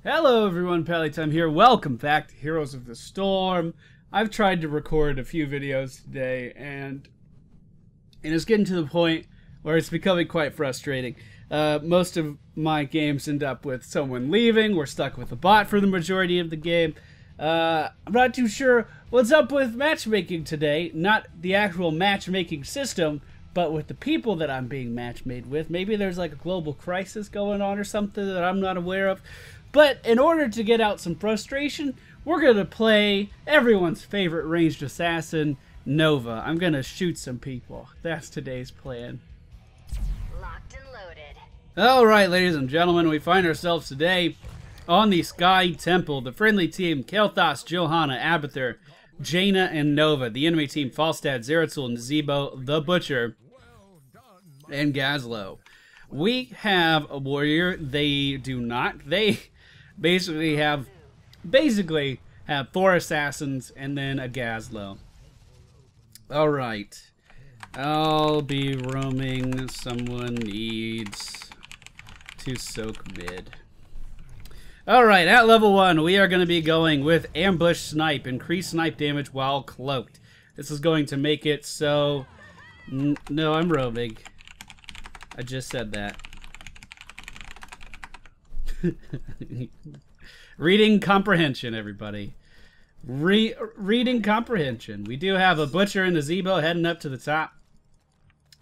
Hello everyone, Pallytime here. Welcome back to Heroes of the Storm. I've tried to record a few videos today and it's getting to the point where it's becoming quite frustrating. Most of my games end up with someone leaving. We're stuck with a bot for the majority of the game. I'm not too sure what's up with matchmaking today. Not the actual matchmaking system, but with the people that I'm being matchmade with. Maybe there's like a global crisis going on or something that I'm not aware of. But in order to get out some frustration, we're going to play everyone's favorite ranged assassin, Nova. I'm going to shoot some people. That's today's plan. Locked and loaded. Alright, ladies and gentlemen, we find ourselves today on the Sky Temple. The friendly team, Kel'Thas, Johanna, Abathur, Jaina, and Nova. The enemy team, Falstad, Zeratul, Nazeebo, the Butcher, and Gazlowe. We have a warrior. They do not. They basically have 4 assassins and then a Gazlowe. Alright. I'll be roaming. Someone needs to soak mid. Alright, at level 1, we are going to be going with Ambush Snipe. Increase snipe damage while cloaked. This is going to make it so... No, I'm roaming. I just said that. Reading comprehension, everybody. Reading comprehension. We do have a Butcher and a Nazeebo heading up to the top.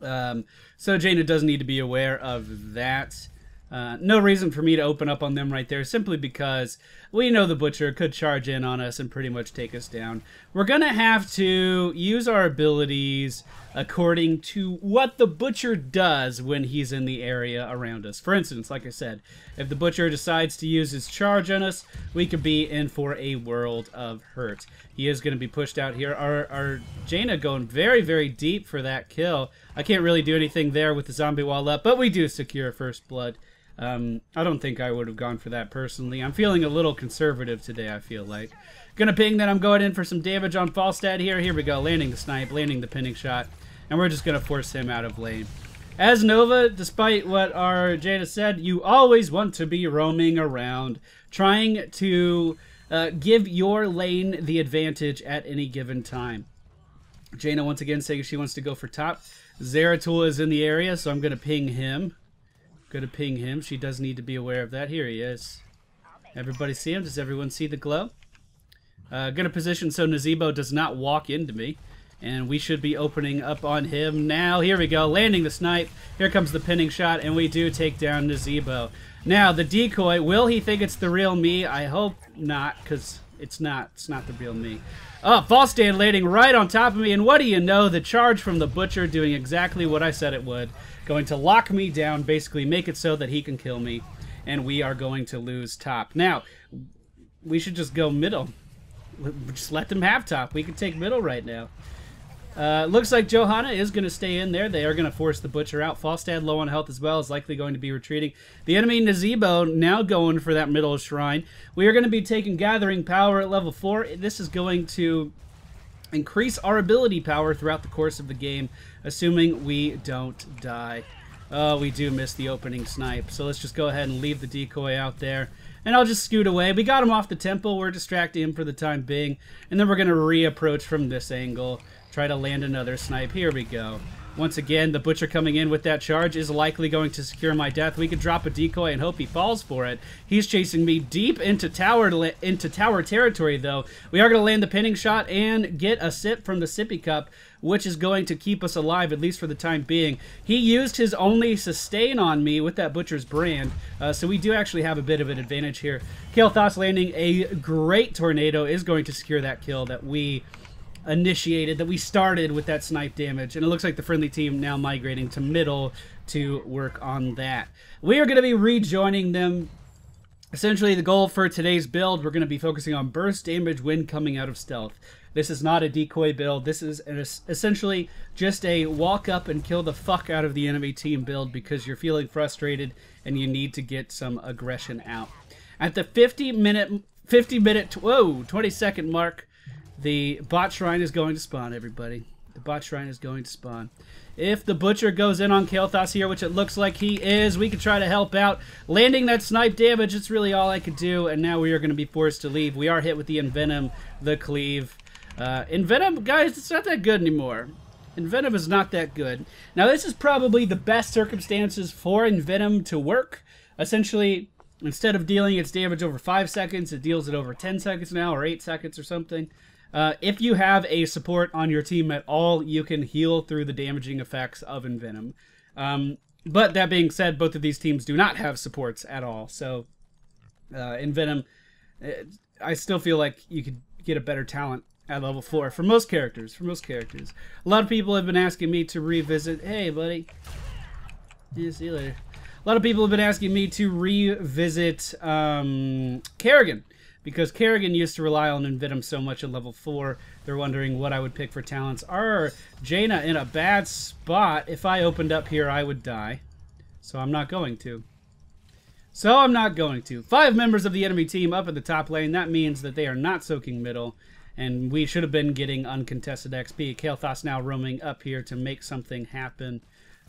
So Jaina does need to be aware of that. No reason for me to open up on them right there, simply because we know the Butcher could charge in on us and pretty much take us down. We're going to have to use our abilities according to what the Butcher does when he's in the area around us. For instance, like I said, if the Butcher decides to use his charge on us, we could be in for a world of hurt. He is going to be pushed out here. Our Jaina going very, very deep for that kill. I can't really do anything there with the zombie wall up, but we do secure first blood. I don't think I would have gone for that personally. I'm feeling a little conservative today, I feel like. Gonna ping that I'm going in for some damage on Falstad here. Here we go, landing the snipe, landing the pinning shot, and we're just gonna force him out of lane. As Nova, despite what our Jaina said, you always want to be roaming around, trying to give your lane the advantage at any given time. Jaina once again saying she wants to go for top. Zeratul is in the area, so I'm gonna ping him. She does need to be aware of that. Here he is. Everybody see him? Does everyone see the glow? Gonna position so Nazeebo does not walk into me. And we should be opening up on him now. Here we go. Landing the snipe. Here comes the pinning shot. And we do take down Nazeebo. Now, the decoy. Will he think it's the real me? I hope not, because it's not. It's not the real me. Oh, Falstad landing right on top of me. And what do you know? The charge from the Butcher doing exactly what I said it would. Going to lock me down, basically make it so that he can kill me, and we are going to lose top. Now, we should just go middle. Just let them have top. We can take middle right now. Looks like Johanna is going to stay in there. They are going to force the Butcher out. Falstad, low on health as well, is likely going to be retreating. The enemy Nazeebo now going for that middle shrine. We are going to be taking Gathering Power at level 4. This is going to increase our ability power throughout the course of the game, assuming we don't die. Oh, we do miss the opening snipe, so let's just go ahead and leave the decoy out there, and I'll just scoot away. We got him off the temple. We're distracting him for the time being, and then we're going to re-approach from this angle, try to land another snipe. Here we go. Once again, the Butcher coming in with that charge is likely going to secure my death. We could drop a decoy and hope he falls for it. He's chasing me deep into tower territory, though. We are going to land the pinning shot and get a sip from the sippy cup, which is going to keep us alive, at least for the time being. He used his only sustain on me with that Butcher's brand, so we do actually have a bit of an advantage here. Kel'Thas landing a great tornado is going to secure that kill that we initiated, that we started with that snipe damage, and it looks like the friendly team now migrating to middle to work on that. We are going to be rejoining them. Essentially, the goal for today's build, we're going to be focusing on burst damage when coming out of stealth. This is not a decoy build. This is essentially just a walk up and kill the fuck out of the enemy team build because you're feeling frustrated and you need to get some aggression out. At the 20-second mark, the bot shrine is going to spawn, everybody. The bot shrine is going to spawn. If the Butcher goes in on Kael'thas here, which it looks like he is, we could try to help out. Landing that snipe damage, it's really all I could do, and now we are going to be forced to leave. We are hit with the Envenom, the Cleave. Envenom, guys, it's not that good anymore. Envenom is not that good. Now, this is probably the best circumstances for Envenom to work. Essentially, instead of dealing its damage over 5 seconds, it deals it over 10 seconds now, or 8 seconds or something. If you have a support on your team at all, you can heal through the damaging effects of Envenom. But that being said, both of these teams do not have supports at all. So, Envenom, I still feel like you could get a better talent at level 4 for most characters. A lot of people have been asking me to revisit. Hey, buddy. Yeah, see you later. A lot of people have been asking me to revisit Kerrigan, because Kerrigan used to rely on Envenom so much at level 4. They're wondering what I would pick for talents. Jaina in a bad spot. If I opened up here, I would die. So I'm not going to. 5 members of the enemy team up in the top lane. That means that they are not soaking middle. And we should have been getting uncontested XP. Kael'thas now roaming up here to make something happen.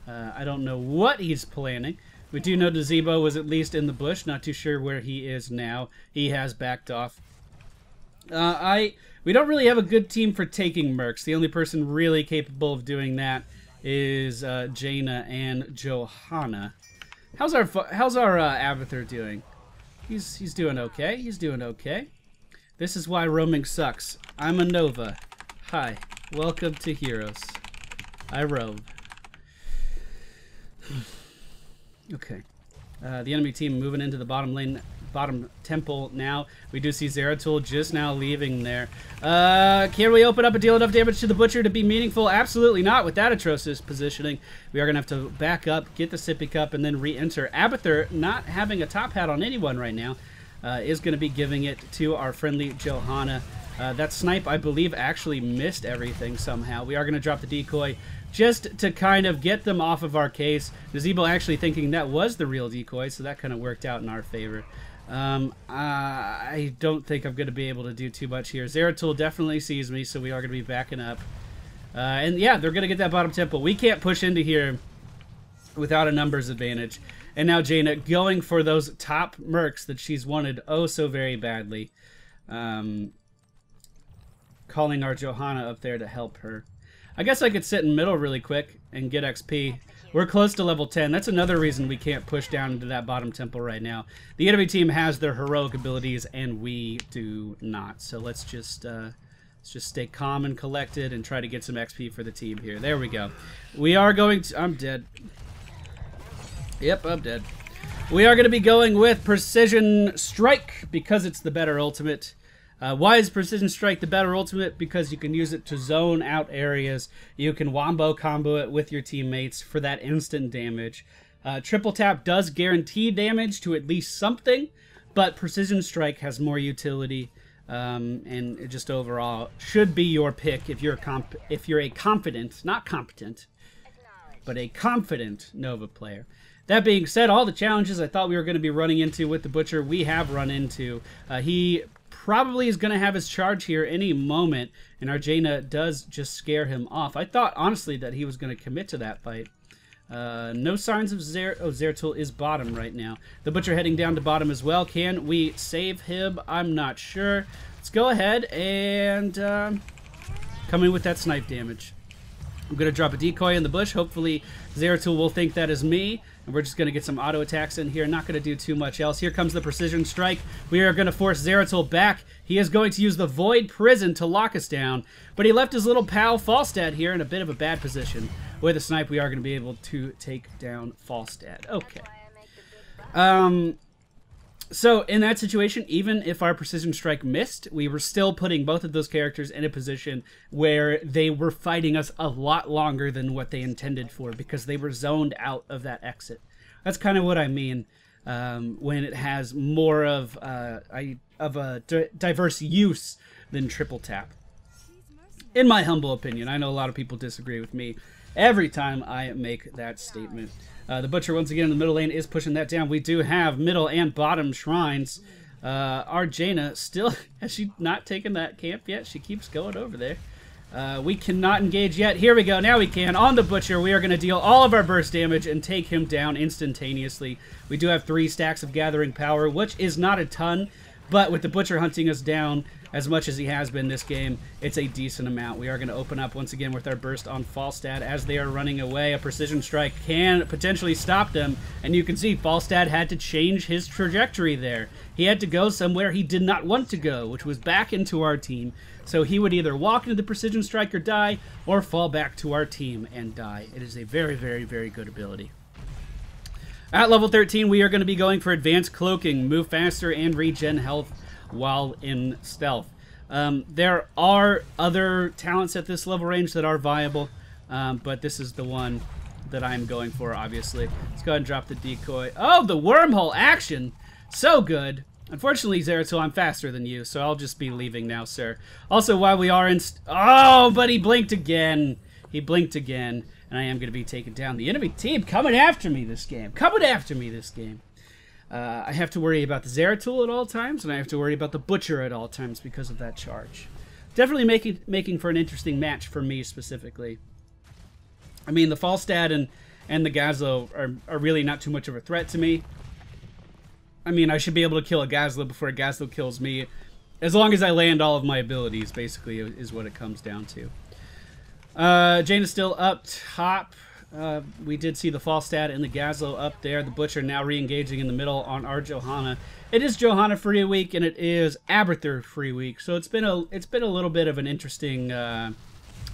I don't know what he's planning. We do know Dezebo was at least in the bush. Not too sure where he is now. He has backed off. We don't really have a good team for taking Mercs. The only person really capable of doing that is Jaina and Johanna. How's our Abathur doing? He's doing okay. He's doing okay. This is why roaming sucks. I'm a Nova. Hi. Welcome to Heroes. I roam. Okay. The enemy team moving into the bottom temple now. We do see Zeratul just now leaving there. Can we open up and deal enough damage to the Butcher to be meaningful? Absolutely not with that atrocious positioning. We are going to have to back up, get the Sippy Cup, and then re-enter. Abathur, not having a top hat on anyone right now, is going to be giving it to our friendly Johanna. That snipe, I believe, actually missed everything somehow. We are going to drop the decoy just to kind of get them off of our case. Dezebo actually thinking that was the real decoy, so that kind of worked out in our favor. I don't think I'm going to be able to do too much here. Zeratul definitely sees me, so we are going to be backing up. And yeah, they're going to get that bottom temple. We can't push into here without a numbers advantage. And now Jaina going for those top mercs that she's wanted oh so very badly. Calling our Johanna up there to help her. I guess I could sit in middle really quick and get XP. We're close to level 10. That's another reason we can't push down into that bottom temple right now. The enemy team has their heroic abilities and we do not. So let's just stay calm and collected and try to get some XP for the team here. There we go. We are going to... I'm dead. Yep, I'm dead. We are going to be going with Precision Strike because it's the better ultimate. Why is Precision Strike the better ultimate? Because you can use it to zone out areas. You can wombo combo it with your teammates for that instant damage. Triple Tap does guarantee damage to at least something, but Precision Strike has more utility, and it just overall should be your pick if you're a confident, not competent, but a confident Nova player. That being said, all the challenges I thought we were going to be running into with the Butcher, we have run into. He probably is going to have his charge here any moment, and our Jaina does just scare him off. I thought, honestly, that he was going to commit to that fight. No signs of Zeratul is bottom right now. The Butcher heading down to bottom as well. Can we save him? I'm not sure. Let's go ahead and come in with that snipe damage. I'm going to drop a decoy in the bush. Hopefully Zeratul will think that is me. And we're just going to get some auto attacks in here. Not going to do too much else. Here comes the Precision Strike. We are going to force Zeratul back. He is going to use the Void Prison to lock us down. But he left his little pal Falstad here in a bit of a bad position. With a snipe, we are going to be able to take down Falstad. Okay. So in that situation, even if our Precision Strike missed, we were still putting both of those characters in a position where they were fighting us a lot longer than what they intended for because they were zoned out of that exit. That's kind of what I mean when it has more of a diverse use than Triple Tap. In my humble opinion, I know a lot of people disagree with me every time I make that statement. The Butcher, once again, in the middle lane is pushing that down. We do have middle and bottom shrines. Our Jaina still... Has she not taken that camp yet? She keeps going over there. We cannot engage yet. Here we go. Now we can. On the Butcher, we are going to deal all of our burst damage and take him down instantaneously. We do have 3 stacks of Gathering Power, which is not a ton, but with the Butcher hunting us down as much as he has been this game, it's a decent amount. We are going to open up once again with our burst on Falstad. As they are running away, a Precision Strike can potentially stop them, and you can see Falstad had to change his trajectory there. He had to go somewhere he did not want to go, which was back into our team. So he would either walk into the Precision Strike or die, or fall back to our team and die. It is a very, very, very good ability. At level 13, we are going to be going for Advanced Cloaking, move faster, and regen health while in stealth. There are other talents at this level range that are viable, but this is the one that I'm going for, obviously. Let's go ahead and drop the decoy. Oh, the wormhole action! So good. Unfortunately, Zeratul, I'm faster than you, so I'll just be leaving now, sir. Also, while we are in... Oh, but he blinked again. He blinked again, and I am going to be taken down. The enemy team coming after me this game. Coming after me this game. I have to worry about the Zeratul at all times, and I have to worry about the Butcher at all times because of that charge. Definitely making for an interesting match for me specifically. I mean, the Falstad and the Gazlo are really not too much of a threat to me. I mean, I should be able to kill a Gazlo before a Gazlo kills me. As long as I land all of my abilities, basically, is what it comes down to. Jaina's still up top. We did see the Falstad and the Gazlo up there. The Butcher now re-engaging in the middle on our Johanna. It is Johanna free week, and it is Aberthur free week. So it's been a little bit of an interesting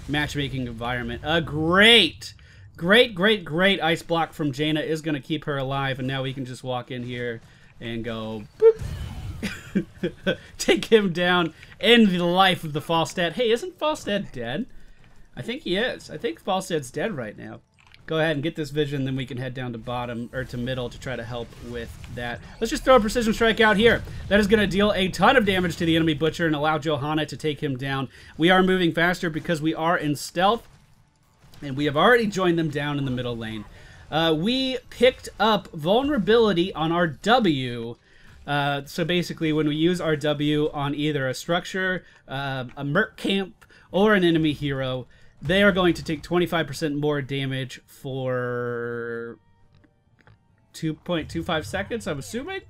matchmaking environment. A great ice block from Jaina is going to keep her alive, and now we can just walk in here and go boop. Take him down. End the life of the Falstad. Hey, isn't Falstad dead? I think he is. I think Falstad's dead right now. Go ahead and get this vision, then we can head down to bottom, or to middle, to try to help with that. Let's just throw a Precision Strike out here. That is going to deal a ton of damage to the enemy Butcher and allow Johanna to take him down. We are moving faster because we are in stealth, and we have already joined them down in the middle lane. We picked up vulnerability on our W. So basically, when we use our W on either a structure, a merc camp, or an enemy hero, they are going to take 25% more damage for 2.25 seconds, I'm assuming?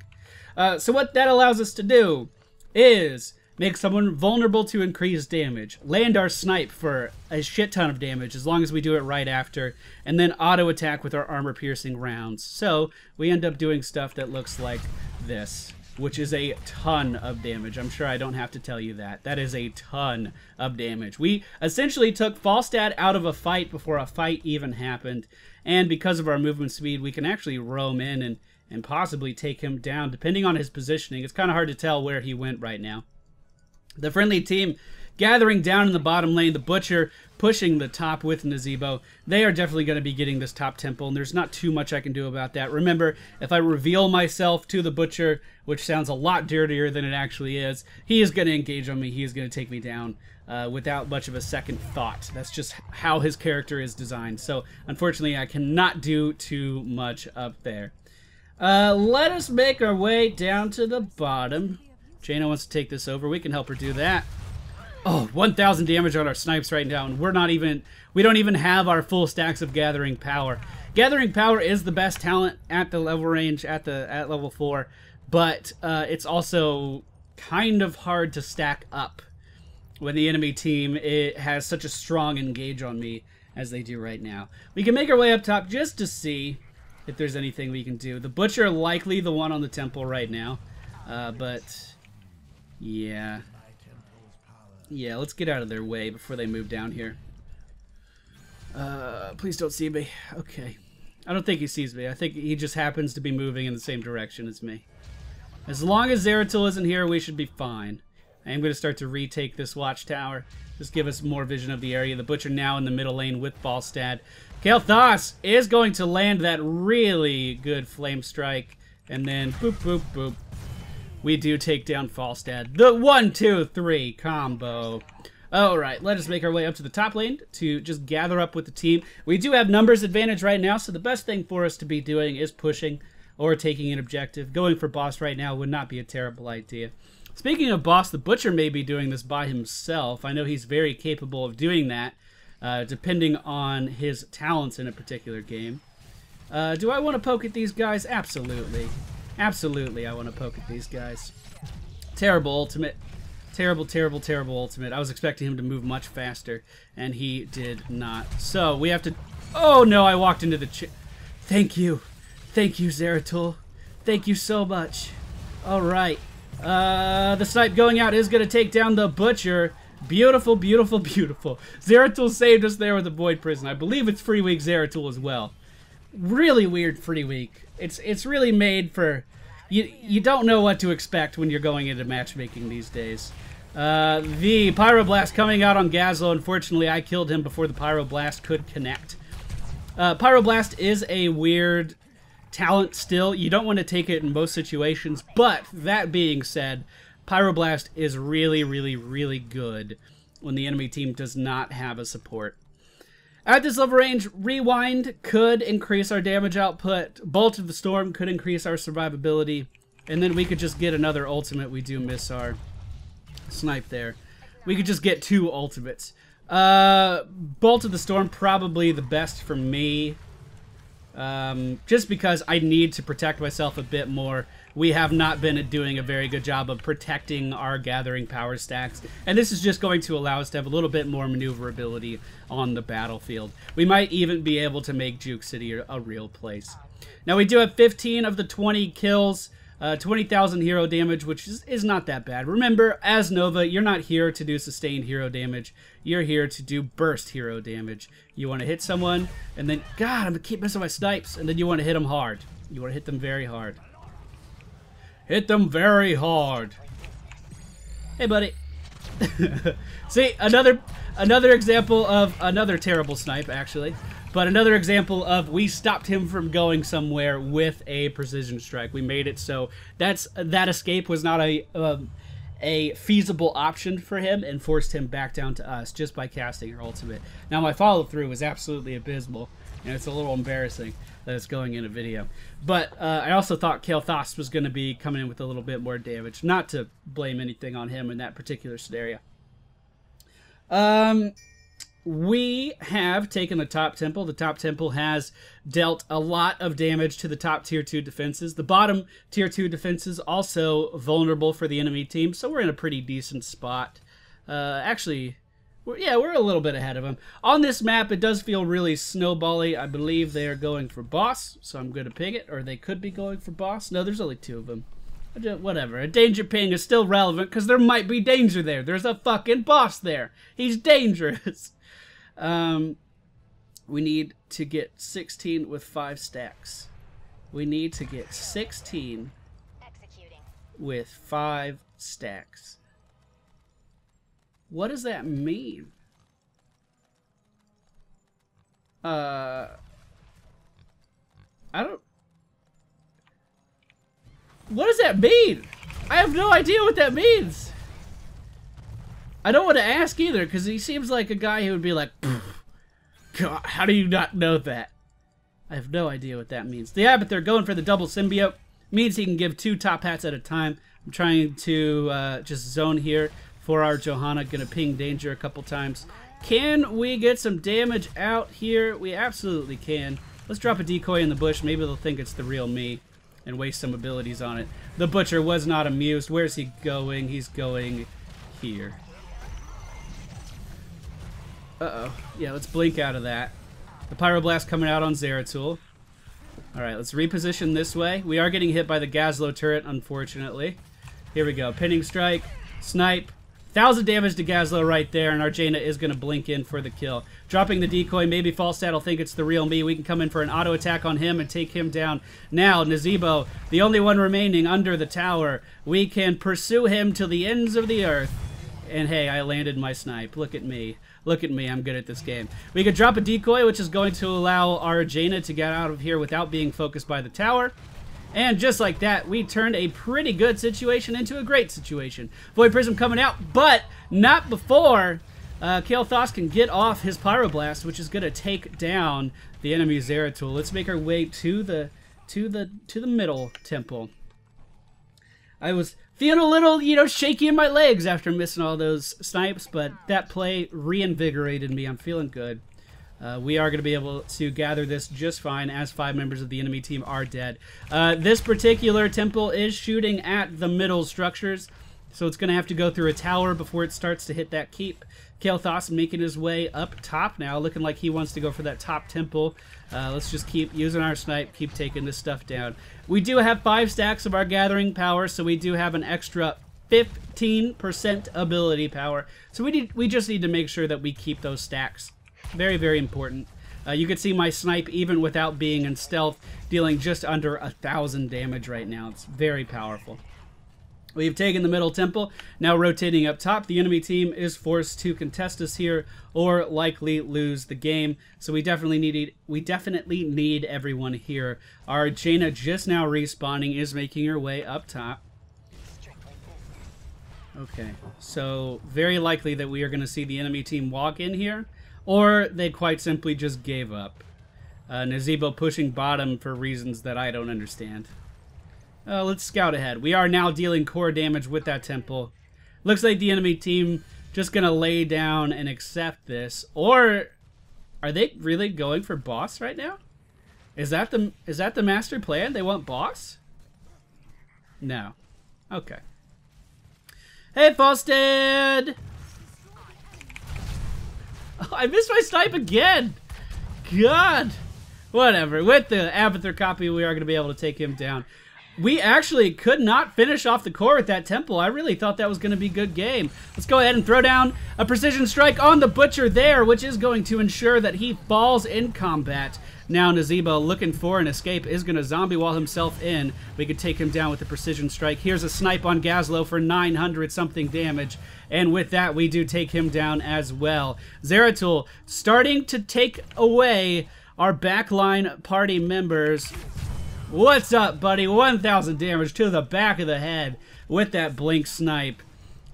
So what that allows us to do is make someone vulnerable to increased damage, land our snipe for a shit ton of damage as long as we do it right after, and then auto-attack with our armor-piercing rounds. So we end up doing stuff that looks like this, which is a ton of damage. I'm sure I don't have to tell you that. That is a ton of damage. We essentially took Falstad out of a fight before a fight even happened, and because of our movement speed, we can actually roam in and possibly take him down, depending on his positioning. It's kind of hard to tell where he went right now. The friendly team gathering down in the bottom lane, the Butcher pushing the top with Nazeebo. They are definitely going to be getting this top temple, and there's not too much I can do about that. Remember, if I reveal myself to the Butcher, which sounds a lot dirtier than it actually is, he is going to engage on me. He is going to take me down without much of a second thought. That's just how his character is designed. So, unfortunately, I cannot do too much up there. Let us make our way down to the bottom. Jaina wants to take this over. We can help her do that. Oh, 1,000 damage on our snipes right now, and we don't even have our full stacks of Gathering Power. Gathering Power is the best talent at the level range at level 4, but it's also kind of hard to stack up when the enemy team has such a strong engage on me as they do right now. We can make our way up top just to see if there's anything we can do. The Butcher likely the one on the temple right now, but yeah. Yeah, let's get out of their way before they move down here. Please don't see me. Okay. I don't think he sees me. I think he just happens to be moving in the same direction as me. As long as Zeratul isn't here, we should be fine. I am going to start to retake this watchtower. Just give us more vision of the area. The Butcher now in the middle lane with Falstad. Kael'thas is going to land that really good flame strike. And then boop, boop, boop. We do take down Falstad. The 1, 2, 3 combo. Alright, let us make our way up to the top lane to just gather up with the team. We do have numbers advantage right now, so the best thing for us to be doing is pushing. or taking an objective. Going for boss right now would not be a terrible idea. Speaking of boss, the Butcher may be doing this by himself. I know he's very capable of doing that, depending on his talents in a particular game. Do I want to poke at these guys? Absolutely. Absolutely, I want to poke at these guys. Terrible ultimate. Terrible, terrible, terrible ultimate. I was expecting him to move much faster, and he did not. So, we have to... Oh, no, I walked into the... Thank you. Thank you, Zeratul. Thank you so much. All right. The snipe going out is going to take down the Butcher. Beautiful, beautiful, beautiful. Zeratul saved us there with the Void Prison. I believe it's free week Zeratul as well. Really weird free week. It's really made for... You don't know what to expect when you're going into matchmaking these days. The Pyroblast coming out on Gazlo. Unfortunately, I killed him before the Pyroblast could connect. Pyroblast is a weird talent still. You don't want to take it in most situations, but that being said, Pyroblast is really, really, really good when the enemy team does not have a support. At this level range, Rewind could increase our damage output, Bolt of the Storm could increase our survivability, and then we could just get another ultimate. We do miss our snipe there. We could just get 2 ultimates. Bolt of the Storm probably the best for me, just because I need to protect myself a bit more. We have not been doing a very good job of protecting our gathering power stacks, and this is just going to allow us to have a little bit more maneuverability on the battlefield. We might even be able to make Juke City a real place. Now, we do have 15 of the 20 kills, 20,000 hero damage, which is not that bad. Remember, as Nova, you're not here to do sustained hero damage. You're here to do burst hero damage. You want to hit someone, and then, God, I'm going to keep missing my snipes, and then you want to hit them hard. You want to hit them very hard. Hit them very hard. Hey, buddy. See, another example of another terrible snipe, actually. But another example of we stopped him from going somewhere with a precision strike. We made it so that escape was not a feasible option for him and forced him back down to us just by casting our ultimate. Now, my follow-through was absolutely abysmal, and it's a little embarrassing that it's going in a video. But I also thought Kael'thas was going to be coming in with a little bit more damage. Not to blame anything on him in that particular scenario. We have taken the top temple. The top temple has dealt a lot of damage to the top tier 2 defenses. The bottom tier 2 defenses also vulnerable for the enemy team, so we're in a pretty decent spot. Actually, we're a little bit ahead of them. On this map, it does feel really snowbally. I believe they are going for boss, so I'm going to ping it, or they could be going for boss. No, there's only 2 of them. Whatever. A danger ping is still relevant because there might be danger there. There's a fucking boss there. He's dangerous. We need to get 16 with 5 stacks. We need to get 16 with 5 stacks. What does that mean? I don't... What does that mean? I have no idea what that means. I don't want to ask either, because he seems like a guy who would be like, God, how do you not know that? I have no idea what that means. Yeah, but they're going for the double symbiote. Means he can give 2 top hats at a time. I'm trying to just zone here for our Johanna. Gonna ping danger a couple times. Can we get some damage out here? We absolutely can. Let's drop a decoy in the bush. Maybe they'll think it's the real me and waste some abilities on it. The Butcher was not amused. Where's he going? He's going here. Uh-oh. Yeah, let's blink out of that. The Pyroblast coming out on Zeratul. Alright, let's reposition this way. We are getting hit by the Gazlo turret, unfortunately. Here we go. Pinning strike. Snipe. 1,000 damage to Gazlo right there, and our Jaina is going to blink in for the kill. Dropping the decoy. Maybe Falstad will think it's the real me. We can come in for an auto attack on him and take him down. Now, Nazebo, the only one remaining under the tower. We can pursue him to the ends of the earth. And hey, I landed my snipe. Look at me. Look at me, I'm good at this game. We could drop a decoy, which is going to allow our Jaina to get out of here without being focused by the tower. And just like that, we turned a pretty good situation into a great situation. Void Prism coming out, but not before Kael'thas can get off his Pyroblast, which is going to take down the enemy Zeratul. Let's make our way to the to the middle temple. I was feeling a little, you know, shaky in my legs after missing all those snipes, but that play reinvigorated me. I'm feeling good. We are going to be able to gather this just fine as 5 members of the enemy team are dead. This particular temple is shooting at the middle structures, so it's going to have to go through a tower before it starts to hit that keep. Kael'thas making his way up top now, looking like he wants to go for that top temple. Let's just keep using our snipe, keep taking this stuff down. We do have 5 stacks of our gathering power, so we do have an extra 15% ability power. So we just need to make sure that we keep those stacks. Very, very important. You can see my snipe, even without being in stealth, dealing just under 1,000 damage right now. It's very powerful. We've taken the middle temple. Now rotating up top, the enemy team is forced to contest us here or likely lose the game. So we definitely need everyone here. Our Jaina just now respawning is making her way up top. Okay, so very likely that we are going to see the enemy team walk in here, or they quite simply just gave up. Nazeebo pushing bottom for reasons that I don't understand. Let's scout ahead. We are now dealing core damage with that temple. Looks like the enemy team just gonna lay down and accept this. Or are they really going for boss right now? Is that the master plan? They want boss? No. Okay. Hey, Falstad! Oh, I missed my snipe again! God! Whatever. With the Abathur copy, we are going to be able to take him down. We actually could not finish off the core at that temple. I really thought that was going to be a good game. Let's go ahead and throw down a precision strike on the Butcher there, which is going to ensure that he falls in combat. Now Nazeebo, looking for an escape, is going to zombie wall himself in. We could take him down with the precision strike. Here's a snipe on Gazlo for 900-something damage. And with that, we do take him down as well. Zeratul starting to take away our backline party members. What's up, buddy? 1,000 damage to the back of the head with that blink snipe.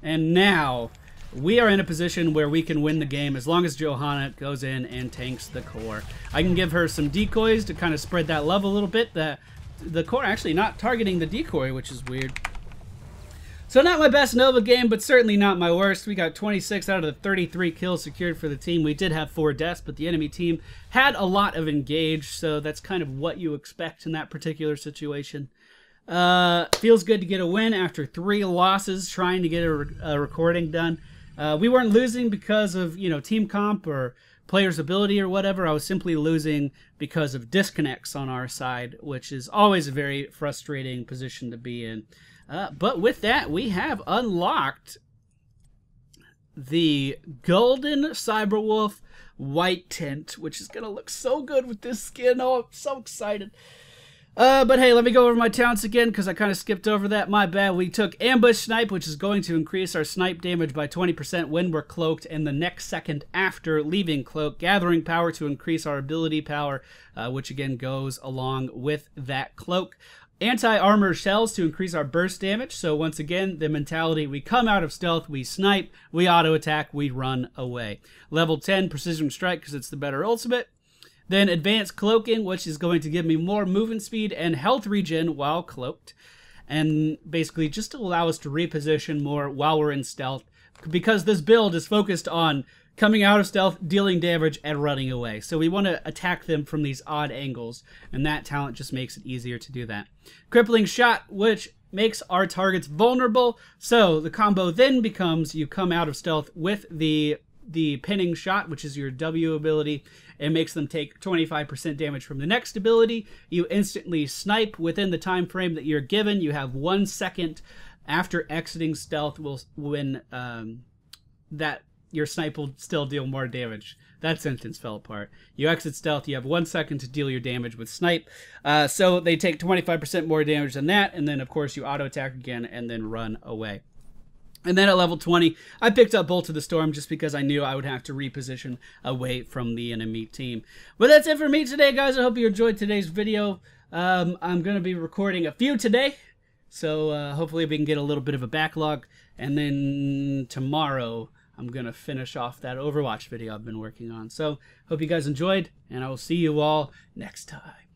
And now we are in a position where we can win the game as long as Johanna goes in and tanks the core. I can give her some decoys to kind of spread that love a little bit. The core actually not targeting the decoy, which is weird. So not my best Nova game, but certainly not my worst. We got 26 out of the 33 kills secured for the team. We did have 4 deaths, but the enemy team had a lot of engage, so that's kind of what you expect in that particular situation. Feels good to get a win after 3 losses trying to get a recording done. We weren't losing because of, you know, team comp or players' ability or whatever. I was simply losing because of disconnects on our side, which is always a very frustrating position to be in. But with that, we have unlocked the Golden Cyberwolf White Tint, which is going to look so good with this skin. Oh, I'm so excited. But hey, let me go over my talents again because I kind of skipped over that. My bad. We took Ambush Snipe, which is going to increase our snipe damage by 20% when we're cloaked and the next second after leaving cloak. Gathering Power to increase our ability power, which again goes along with that cloak. Anti-armor shells to increase our burst damage. So once again, the mentality, we come out of stealth, we snipe, we auto-attack, we run away. Level 10 precision strike because it's the better ultimate. Then advanced cloaking, which is going to give me more movement speed and health regen while cloaked. And basically just to allow us to reposition more while we're in stealth. Because this build is focused on coming out of stealth, dealing damage, and running away. So we want to attack them from these odd angles, and that talent just makes it easier to do that. Crippling Shot, which makes our targets vulnerable. So the combo then becomes you come out of stealth with the pinning shot, which is your W ability. It makes them take 25% damage from the next ability. You instantly snipe within the time frame that you're given. You have 1 second after exiting stealth when that your snipe will still deal more damage. That sentence fell apart. You exit stealth, you have 1 second to deal your damage with snipe. So they take 25% more damage than that, and then of course you auto attack again and then run away. And then at level 20, I picked up Bolt of the Storm just because I knew I would have to reposition away from the enemy team. But that's it for me today, guys. I hope you enjoyed today's video. I'm going to be recording a few today, so hopefully we can get a little bit of a backlog. And then tomorrow, I'm going to finish off that Overwatch video I've been working on. So, hope you guys enjoyed, and I will see you all next time.